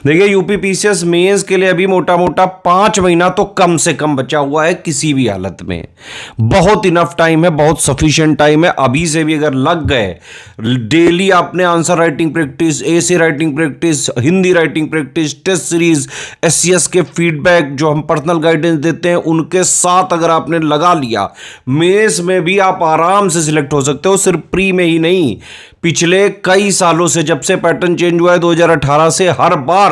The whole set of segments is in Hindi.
देखिए यूपी पीसीएस मेंस के लिए अभी मोटा मोटा 5 महीना तो कम से कम बचा हुआ है, किसी भी हालत में बहुत इनफ टाइम है, बहुत सफिशिएंट टाइम है। अभी से भी अगर लग गए, डेली आपने answer writing practice, essay writing practice, Hindi writing practice, test series, SCS के फीडबैक जो हम पर्सनल गाइडेंस देते हैं उनके साथ अगर आपने लगा लिया, मेंस में भी आप आराम से सिलेक्ट हो सकते हो। सिर्फ प्री में ही नहीं, पिछले कई सालों से जब से पैटर्न चेंज हुआ है 2018 से, हर बार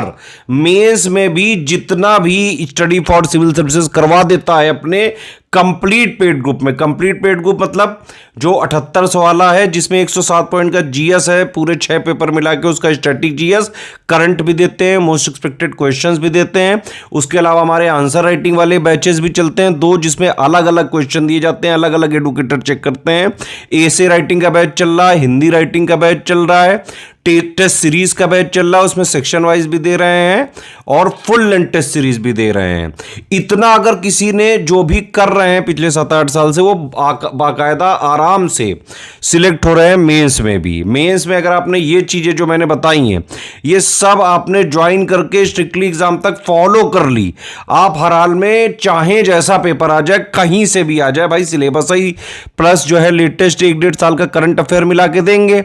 मेंस में भी जितना भी स्टडी फॉर सिविल सर्विसेज करवा देता है अपने कंप्लीट पेड ग्रुप में। कंप्लीट पेड ग्रुप मतलब जो 7800 वाला है, जिसमें 107 पॉइंट का जीएस है, पूरे 6 पेपर मिला के उसका स्टैटिक जीएस, करंट भी देते हैं, मोस्ट एक्सपेक्टेड क्वेश्चंस भी देते हैं। उसके अलावा हमारे आंसर राइटिंग वाले बैचेस भी चलते हैं, 2 जिसमें अलग अलग क्वेश्चन दिए जाते हैं, अलग अलग एडुकेटर चेक करते हैं। एसे राइटिंग का बैच चल रहा है, हिंदी राइटिंग का बैच चल रहा है, टेस्ट सीरीज का बैच चल रहा है, उसमें सेक्शन वाइज भी दे रहे हैं और फुल लेंथ टेस्ट सीरीज भी दे रहे हैं। इतना अगर किसी ने जो भी कर रहे हैं पिछले 7-8 साल से, वो बाकायदा आराम से सिलेक्ट हो रहे हैं मेंस में भी। मेंस में अगर आपने ये चीजें जो मैंने बताई हैं, ये सब आपने ज्वाइन करके स्ट्रिक्टली एग्जाम तक फॉलो कर ली, आप हर हाल में चाहे जैसा पेपर आ जाए, कहीं से भी आ जाए भाई, सिलेबस ही प्लस जो है लेटेस्ट 1-1.5 साल का करंट अफेयर मिला के देंगे,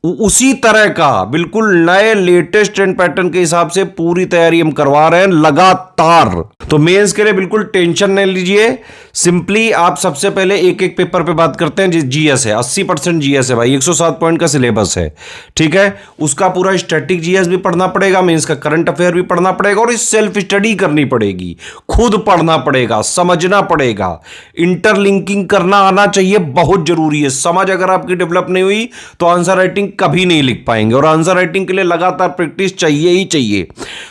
उसी तरह का बिल्कुल नए लेटेस्ट ट्रेंड पैटर्न के हिसाब से पूरी तैयारी हम करवा रहे हैं लगातार। तो मेंस के लिए बिल्कुल टेंशन नहीं लीजिए। सिंपली आप सबसे पहले एक एक पेपर पे बात करते हैं। जीएस है, 80% जीएस है भाई, 107 पॉइंट का सिलेबस है, ठीक है। उसका पूरा स्टैटिक जीएस भी पढ़ना पड़ेगा, मेंस का करंट अफेयर भी पढ़ना पड़ेगा, और इस सेल्फ स्टडी करनी पड़ेगी, खुद पढ़ना पड़ेगा, समझना पड़ेगा, इंटरलिंकिंग करना आना चाहिए, बहुत जरूरी है। समझ अगर आपकी डेवलप नहीं हुई तो आंसर राइटिंग कभी नहीं लिख पाएंगे, और आंसर राइटिंग के लिए लगातार प्रैक्टिस चाहिए ही चाहिए।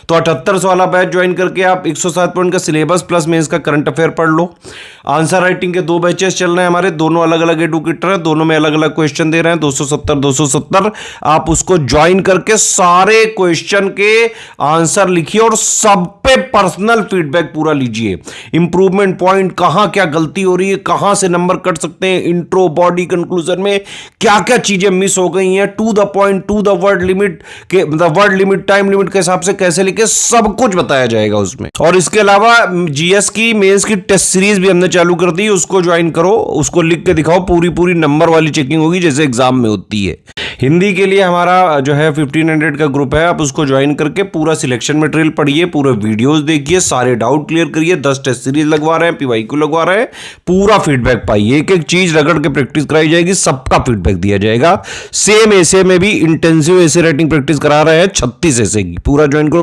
तो 7800 वाला बैच ज्वाइन करके आप 107 पॉइंट का सिलेबस प्लस मेंस का करंट अफेयर पढ़ लो। आंसर राइटिंग के 2 बैचेस चल रहे हैं हमारे, दोनों अलग अलग एडुकेटर हैं, दोनों में अलग अलग क्वेश्चन दे रहे हैं, 270 आप उसको ज्वाइन करके सारे क्वेश्चन के आंसर लिखिए और सब पे पर्सनल फीडबैक पूरा लीजिए। इंप्रूवमेंट पॉइंट, कहां क्या गलती हो रही है, कहां से नंबर कट सकते हैं, इंट्रो, बॉडी, कंक्लूजन में क्या क्या चीजें मिस हो गई हैं, to the point, to the word limit के, वर्ड लिमिट, टाइम लिमिट के हिसाब से कैसे लिखे, सब कुछ बताया जाएगा उसमें। और इसके अलावा जीएस की मेंस की टेस्ट सीरीज भी हमने चालू कर दी, उसको ज्वाइन करो, उसको लिख के दिखाओ, पूरी नंबर वाली चेकिंग होगी जैसे एग्जाम में होती है। हिंदी के लिए हमारा जो है 1500 का ग्रुप है, आप उसको ज्वाइन करके पूरा सिलेक्शन मटेरियल पढ़िए, पूरे वीडियोस देखिए, सारे डाउट क्लियर करिए, 10 टेस्ट सीरीज लगवा रहे हैं, पीवाईक्यू लगवा रहे हैं, पूरा फीडबैक पाइए, एक एक चीज रगड़ के प्रैक्टिस कराई जाएगी, सबका फीडबैक दिया जाएगा। सेम ऐसे में भी इंटेंसिव ऐसे राइटिंग प्रैक्टिस करा रहे हैं 36 ऐसे की, पूरा ज्वाइन करो।